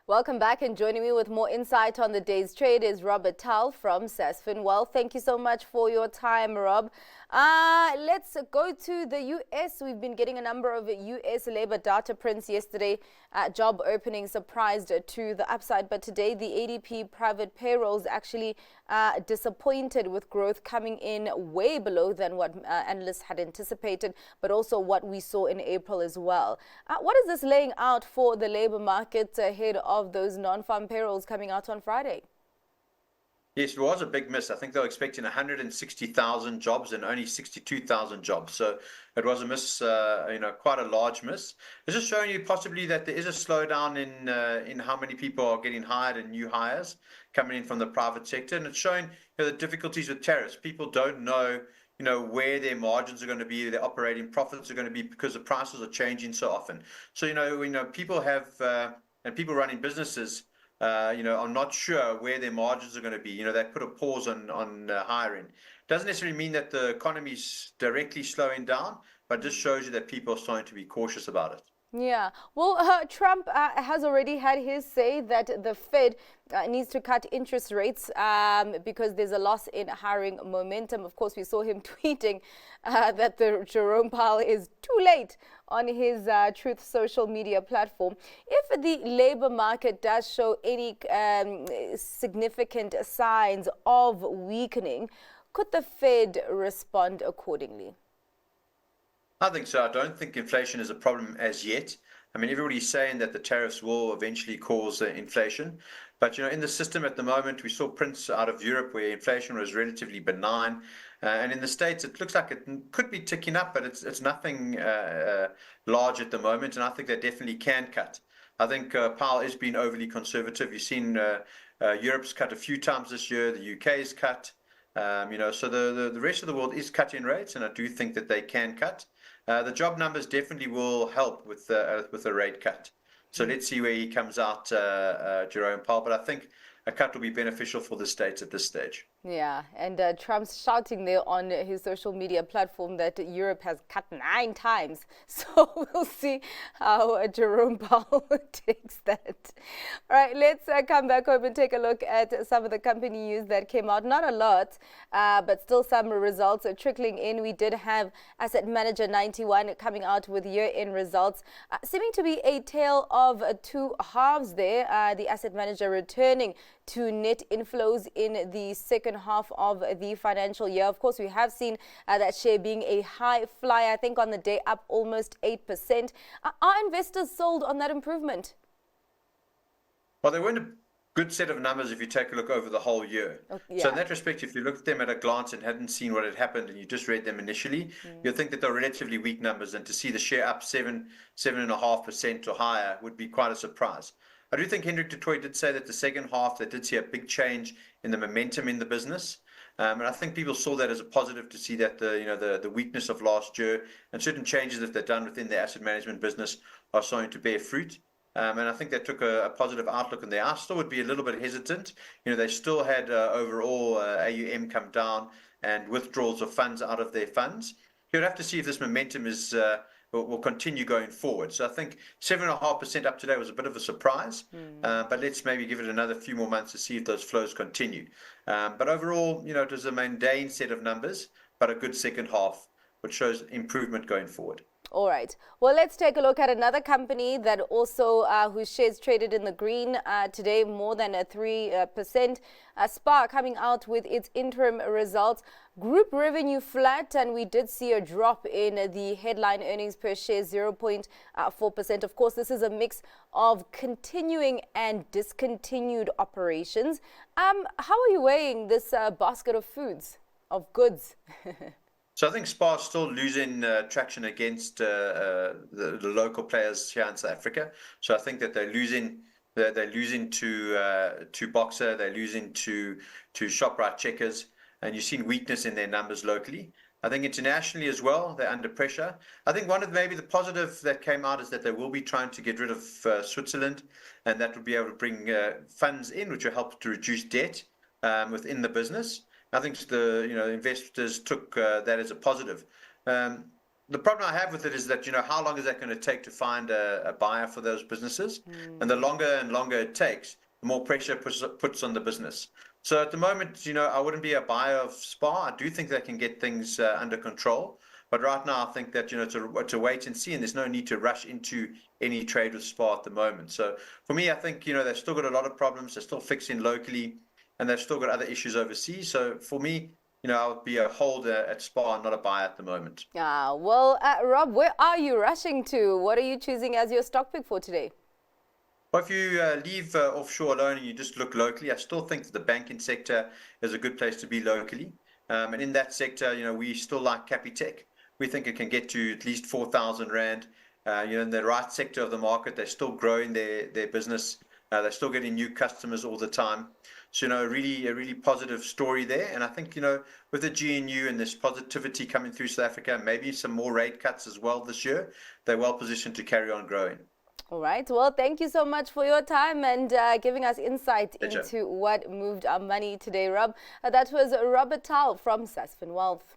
Welcome back, and joining me with more insight on the day's trade is Towell from Sasfin Wealth. Thank you so much for your time, Rob. Let's go to the U.S. We've been getting a number of U.S. labor data prints yesterday. Job openings surprised to the upside, but today the ADP private payrolls actually disappointed, with growth coming in way below than what analysts had anticipated, but also what we saw in April as well. What is this laying out for the labor market ahead of those non-farm payrolls coming out on Friday? Yes, it was a big miss. I think they were expecting 160,000 jobs and only 62,000 jobs. So it was a miss, quite a large miss. It's just showing you possibly that there is a slowdown in how many people are getting hired and new hires coming in from the private sector. And it's showing the difficulties with tariffs. People don't know, where their margins are going to be, their operating profits are going to be, because the prices are changing so often. So, people have, and people running businesses, are not sure where their margins are going to be. They put a pause on hiring. Doesn't necessarily mean that the economy is directly slowing down, but just shows you that people are starting to be cautious about it. Yeah, well, Trump has already had his say that the Fed needs to cut interest rates because there's a loss in hiring momentum. Of course, we saw him tweeting that the Jerome Powell is too late on his Truth social media platform. If the labor market does show any significant signs of weakening, could the Fed respond accordingly? I think so. I don't think inflation is a problem as yet. I mean, everybody's saying that the tariffs will eventually cause inflation. But, in the system at the moment, we saw prints out of Europe where inflation was relatively benign. And in the States, it looks like it could be ticking up, but it's nothing large at the moment. And I think they definitely can cut. I think Powell is being overly conservative. You've seen Europe's cut a few times this year. The UK's cut. So the rest of the world is cutting rates, and I do think that they can cut. The job numbers definitely will help with the rate cut. So let's see where he comes out, Jerome Powell. But I think a cut will be beneficial for the States at this stage. Yeah, and Trump's shouting there on his social media platform that Europe has cut 9 times. So we'll see how Jerome Powell takes that. All right, let's come back home and take a look at some of the company news that came out. Not a lot, but still some results are trickling in. We did have Asset Manager 91 coming out with year-end results, seeming to be a tale of two halves there. The Asset Manager returning to net inflows in the second half of the financial year. Of course, we have seen that share being a high flyer, I think on the day up almost 8%. Are investors sold on that improvement? Well, they weren't a good set of numbers if you take a look over the whole year. Yeah. So in that respect, if you looked at them at a glance and hadn't seen what had happened and you just read them initially, you'd think that they're relatively weak numbers, and to see the share up 7.5% or higher would be quite a surprise. I do think Hendrik du Toit did say that the second half they did see a big change in the momentum in the business, and I think people saw that as a positive, to see that the weakness of last year and certain changes that they've done within the asset management business are starting to bear fruit. And I think that took a positive outlook, and I still would be a little bit hesitant. They still had overall AUM come down and withdrawals of funds out of their funds. You'd have to see if this momentum will continue going forward. So I think 7.5% up today was a bit of a surprise, but let's maybe give it another few more months to see if those flows continue. But overall, it was a mundane set of numbers, but a good second half, which shows improvement going forward. All right. Well, let's take a look at another company that also whose shares traded in the green today, more than 3%. SPAR coming out with its interim results. Group revenue flat, and we did see a drop in the headline earnings per share, 0.4%. Of course, this is a mix of continuing and discontinued operations. How are you weighing this basket of of goods? So I think SPAR is still losing traction against the local players here in South Africa. So I think that they're losing to Boxer, they're losing to ShopRite Checkers, and you've seen weakness in their numbers locally. I think internationally as well, they're under pressure. I think one of maybe the positive that came out is that they will be trying to get rid of Switzerland, and that will be able to bring funds in, which will help to reduce debt within the business. I think the investors took that as a positive. the problem I have with it is that, how long is that going to take to find a buyer for those businesses? And the longer and longer it takes, the more pressure puts on the business. So at the moment, I wouldn't be a buyer of SPAR. I do think they can get things under control. But right now, I think that, it's a wait and see, and there's no need to rush into any trade with SPAR at the moment. So for me, I think, they've still got a lot of problems. They're still fixing locally, and they've still got other issues overseas. So for me, I would be a holder at SPAR, not a buyer at the moment. Well, Rob, where are you rushing to? What are you choosing as your stock pick for today? Well, if you leave offshore alone and you just look locally, I still think that the banking sector is a good place to be locally. And in that sector, we still like Capitec. We think it can get to at least 4,000 Rand. In the right sector of the market, they're still growing their business. They're still getting new customers all the time. So, really a really positive story there. And I think, with the GNU and this positivity coming through South Africa, maybe some more rate cuts as well this year, they're well positioned to carry on growing. All right. Well, thank you so much for your time and giving us insight Pleasure. into what moved our money today, Rob. That was Robert Towell from Sasfin Wealth.